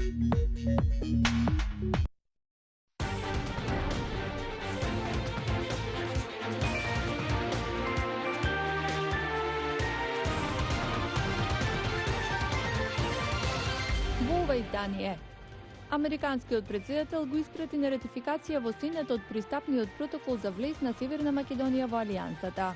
Во ова издание. Американскиот претседател го испрати на ратификација во Сенатот пристапниот протокол за влез на Северна Македонија во Алијансата.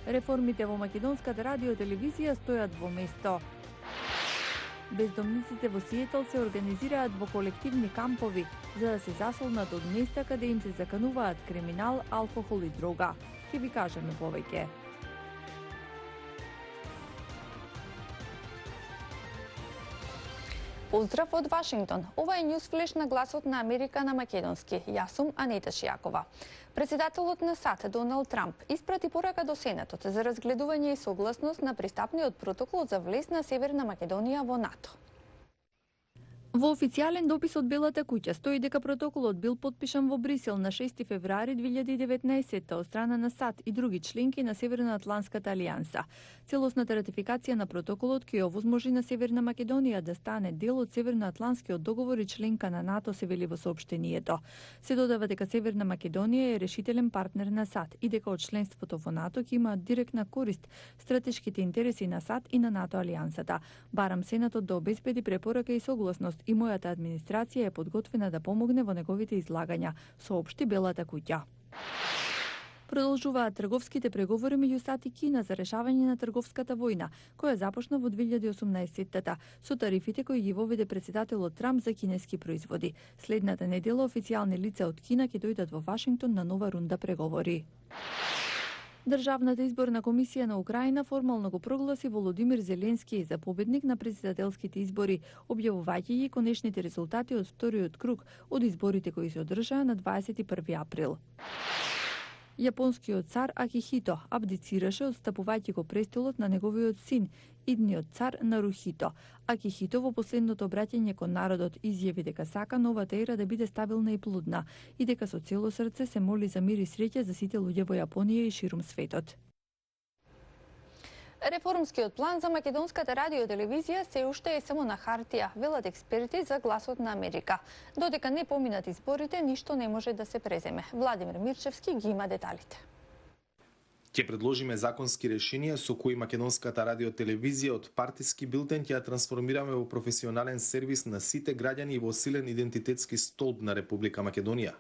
Реформите во македонската радиотелевизија стојат во место. Бездомниците во Сиетл се организираат во колективни кампови за да се засолнат од места каде им се закануваат криминал, алкохол и дрога. Ќе ви кажеме повеќе. Поздрав од Вашингтон. Ова е Ньюсфлеш на гласот на Америка на македонски. Јас сум Анита Шијакова. Председателот на САД Доналд Трамп испрати порака до Сенатот за разгледување и согласност на пристапниот протокол за влез на Северна Македонија во НАТО. Во официјален допис од Белата куќа стои дека протоколот бил потпишан во Брисел на 6 февруари 2019 од страна на САД и други членки на Северноатланската алијанса. Целосната ратификација на протоколот ќе овозможи на Северна Македонија да стане дел од Северноатланскиот договор и членка на НАТО, се вели во соопштението. Се додава дека Северна Македонија е решителен партнер на САД и дека од членството во НАТО ќе имаат директна корист стратешките интереси на САД и на НАТО алијансата. Барам Сенатот да обезбеди препорака и согласност и мојата администрација е подготвена да помогне во неговите излагања, соопшти Белата куќа. Продолжуваат трговските преговори меѓу САД и Кина за решавање на трговската војна, која започна во 2018-та, со тарифите кои ги воведе председателот Трамп за кинески производи. Следната недела официјални лица од Кина ќе дојдат во Вашингтон на нова рунда преговори. Државната изборна комисија на Украина формално го прогласи Володимир Зеленски за победник на председателските избори, објавувајќи ги конечните резултати од вториот круг од изборите кои се одржаа на 21 април. Јапонскиот цар Акихито абдицираше одстапувајќи го престолот на неговиот син, идниот цар Нарухито. Акихито во последното обраќање кон народот изјави дека сака новата ера да биде стабилна и плодна и дека со цело срце се моли за мир и среќа за сите луѓе во Јапонија и ширум светот. Реформскиот план за македонската радиотелевизија се уште е само на хартија, велат експерти за гласот на Америка. Додека не поминат изборите, ништо не може да се преземе. Владимир Мирчевски ги има деталите. Ќе предложиме законски решенија со кои македонската радиотелевизија од партиски билтен ќе ја трансформираме во професионален сервис на сите граѓани и во силен идентитетски столб на Република Македонија.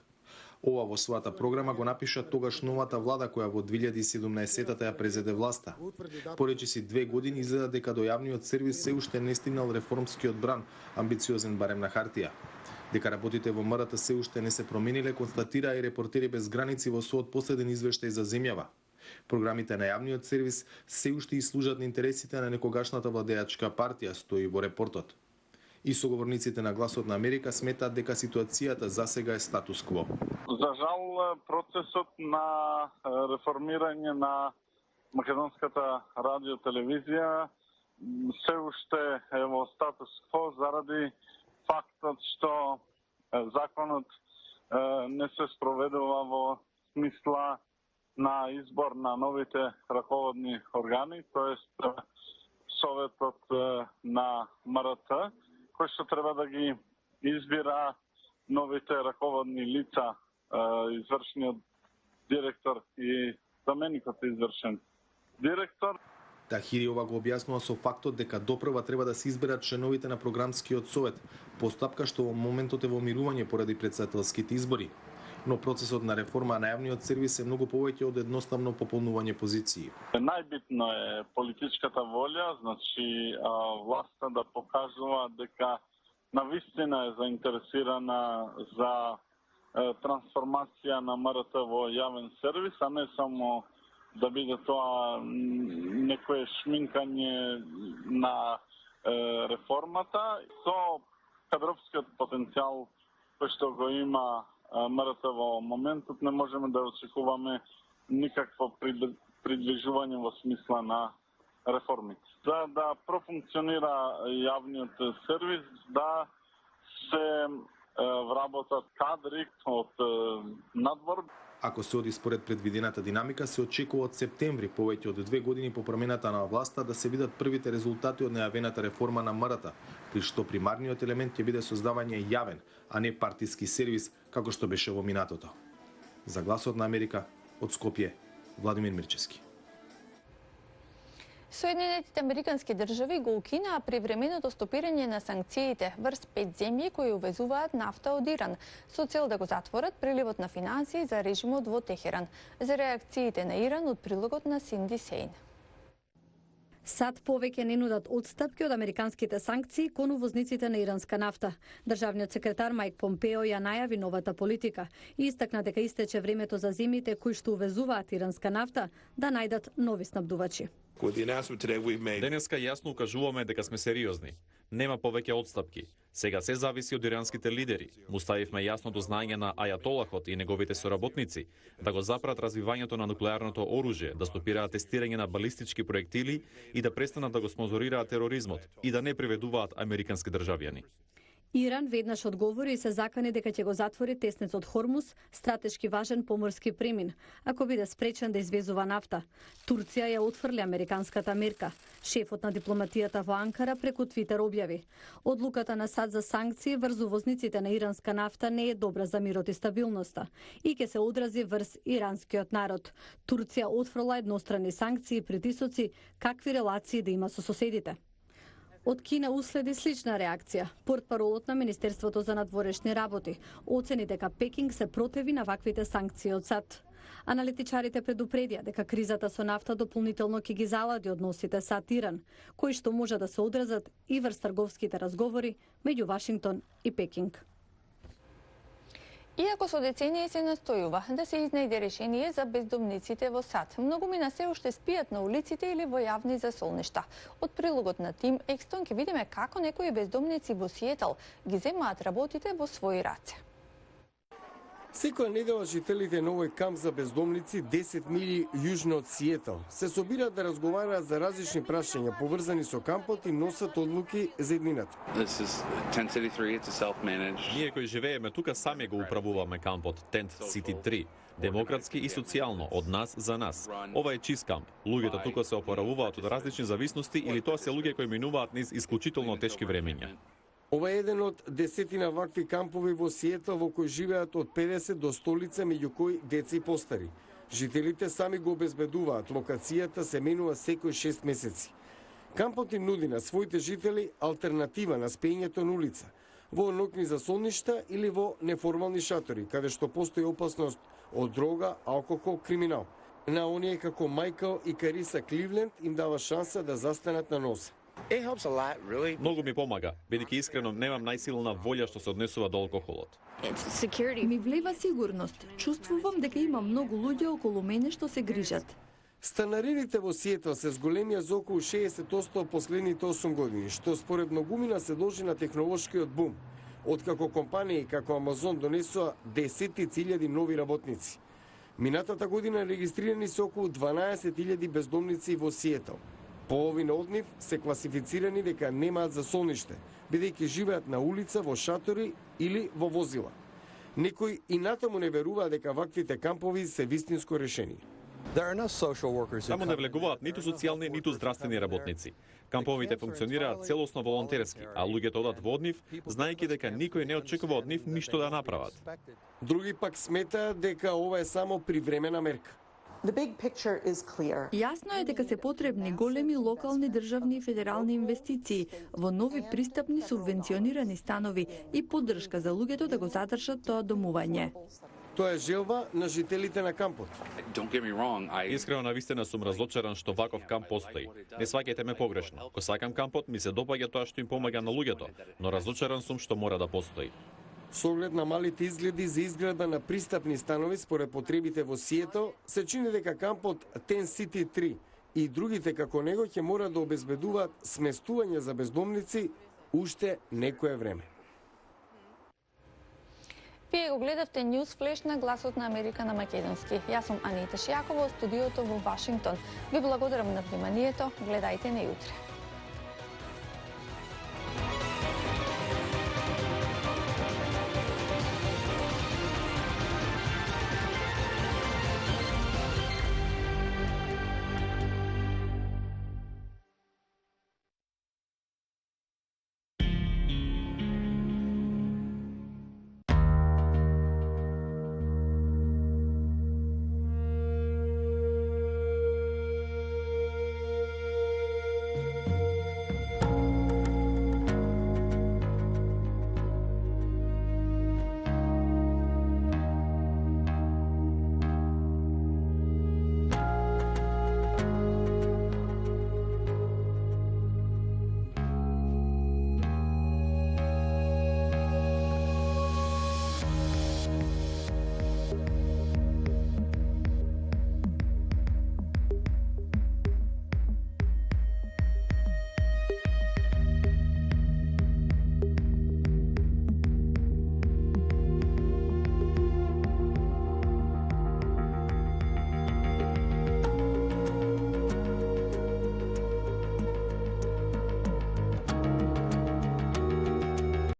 Ова во својата програма го напиша тогаш новата влада која во 2017-та ја презеде власта. Поречиси 2 години изгледа дека до јавниот сервис се уште не стигнал реформскиот бран, амбициозен барем на хартија. Дека работите во МРТ се уште не се промениле, констатира и Репортери без граници во својот последен извештај за земјава. Програмите на јавниот сервис се уште и служат на интересите на некогашната владеачка партија, стои во репортот. И соговорниците на Гласот на Америка сметаат дека ситуацијата засега е статус кво. За жал, процесот на реформирање на македонската радиотелевизија се уште е во статус кво заради фактот што законот не се спроведува во смисла на избор на новите раководни органи, тоест Советот на МРТ, кој што треба да ги избира новите раководни лица, извршниот директор и заменикот извршен директор. Тахириова го објаснува со фактот дека допрва треба да се изберат членовите на програмскиот совет, постапка што во моментот е во мирување поради председателските избори. Но процесот на реформа на јавниот сервис е многу повеќе од едноставно пополнување позиции. Најбитно е политичката волја, значи власта да покажува дека навистина е заинтересирана за трансформација на МРТ во јавен сервис, а не само да биде тоа некое шминкање на реформата. Со кадровскиот потенцијал кој што го има МРТ во моментот, не можеме да очекуваме никакво приближување во смисла на реформите. За да профункционира јавниот сервис, да се вработат кадри од надвор. Ако се оди според предвидената динамика, се очекува од септември, повеќе од 2 години по промената на власта, да се видат првите резултати од најавената реформа на МРТ, при што примарниот елемент ќе биде создавање јавен, а не партиски сервис, како што беше во минатото. За Гласот на Америка, од Скопје, Владимир Мирчевски. Соединетите американски држави го укинаа привременото стопирање на санкциите врз 5 земји кои увезуваат нафта од Иран, со цел да го затворат приливот на финансии за режимот во Техеран. За реакциите на Иран од прилогот на Синди Сейн. САД повеќе не нудат одстапки од американските санкции кон увозниците на иранска нафта. Државниот секретар Мајк Помпео ја најави новата политика и истакна дека истече времето за земјите кои што увезуваат иранска нафта да најдат нови снабдувачи. Денеска јасно укажуваме дека сме сериозни. Нема повеќе одстапки. Сега се зависи од иранските лидери. Му ставивме јасно до знаење на ајатолахот и неговите соработници да го запрат развивањето на нуклеарното оружје, да стопираат тестирање на балистички проектили и да престанат да го спонзорираат тероризмот и да не приведуваат американски државјани. Иран веднаш одговори и се закани дека ќе го затвори теснецот Хормуз, стратешки важен поморски премин, ако биде спречен да извезува нафта. Турција ја отфрли американската мерка. Шефот на дипломатијата во Анкара преку Твитер објави: одлуката на САД за санкции врз увозниците на иранска нафта не е добра за мирот и стабилноста и ќе се одрази врз иранскиот народ. Турција отфрла едностранни санкции и притисоци какви релации да има со соседите. Од Кина уследи слична реакција. Портпаролот на Министерството за надворешни работи оцени дека Пекинг се противи на ваквите санкции од САД. Аналитичарите предупредија дека кризата со нафта дополнително ќе ги залади односите САД-Иран, кои што може да се одразат и врз трговските разговори меѓу Вашингтон и Пекинг. Иако со децении се настојува да се изнајде решение за бездомниците во САД, многумина се уште спијат на улиците или во јавни засолништа. Од прилогот на Тим Екстон ќе видиме како некои бездомници во Сиетл ги земаат работите во своји раце. Секоја недела жителите на овој камп за бездомници 10 мили јужно од Сиетл се собираат да разговараат за различни прашања поврзани со кампот и носат одлуки за иднината. Ние кои живееме тука сами го управуваме кампот Tent City 3, демократски и социјално, од нас за нас. Ова е чист камп. Луѓето тука се опоравуваат од различни зависности или тоа се луѓе кои минуваат низ исклучително тешки времења. Ова е еден од десетина вакви кампови во Сиетл во кои живеат од 50 до 100 лица, меѓу кои деца и постари. Жителите сами го обезбедуваат, локацијата се менува секој 6 месеци. Кампот им нуди на своите жители алтернатива на спењето на улица, во ноќни засолништа или во неформални шатори, каде што постои опасност од дрога, алкохол, криминал. На оние како Мајкл и Кариса Кливленд им дава шанса да застанат на носа. Многу ми помага, бидејќи искрено немам најсилна волја што се однесува до алкохолот. Ми влева сигурност. Чувствувам дека има многу луѓе околу мене што се грижат. Станарините во Сиетл се зголемија за околу 60% последните 8 години, што според многумина се должи на технолошкиот бум, откако компании како Амазон донесоа десетици илјади нови работници. Минатата година регистрирани се околу 12.000 бездомници во Сиетл. Половина од нив се класифицирани дека немаат засолниште, бидејќи живеат на улица, во шатори или во возила. Некои и натаму не веруваат дека ваквите кампови се вистинско решение. Таму не влегуваат ниту социјални, ниту здравствени работници. Камповите функционираат целосно волонтерски, а луѓето одат во нив, знаејќи дека никој не очекува од нив ништо да направат. Други пак сметаат дека ова е само привремена мерка. Јасно е дека се потребни големи локални, државни и федерални инвестиции во нови пристапни субвенционирани станови и поддршка за луѓето да го задржат тоа домување. Тоа е желба на жителите на кампот. Искрено навистина сум разочаран што ваков камп постои. Не сваќајте ме погрешно. Ко сакам кампот, ми се допаѓа тоа што им помага на луѓето, но разочаран сум што мора да постои. Со оглед на малите изгледи за изградба на пристапни станови според потребите во Сиетл, се чини дека кампот Tent City 3 и другите како него ќе мора да обезбедуваат сместување за бездомници уште некое време. Вие го гледавте News Flash на Гласот на Америка на македонски. Јас сум Анита Шијакова од студиото во Вашингтон. Ви благодарам на вниманието. Гледајте не утре.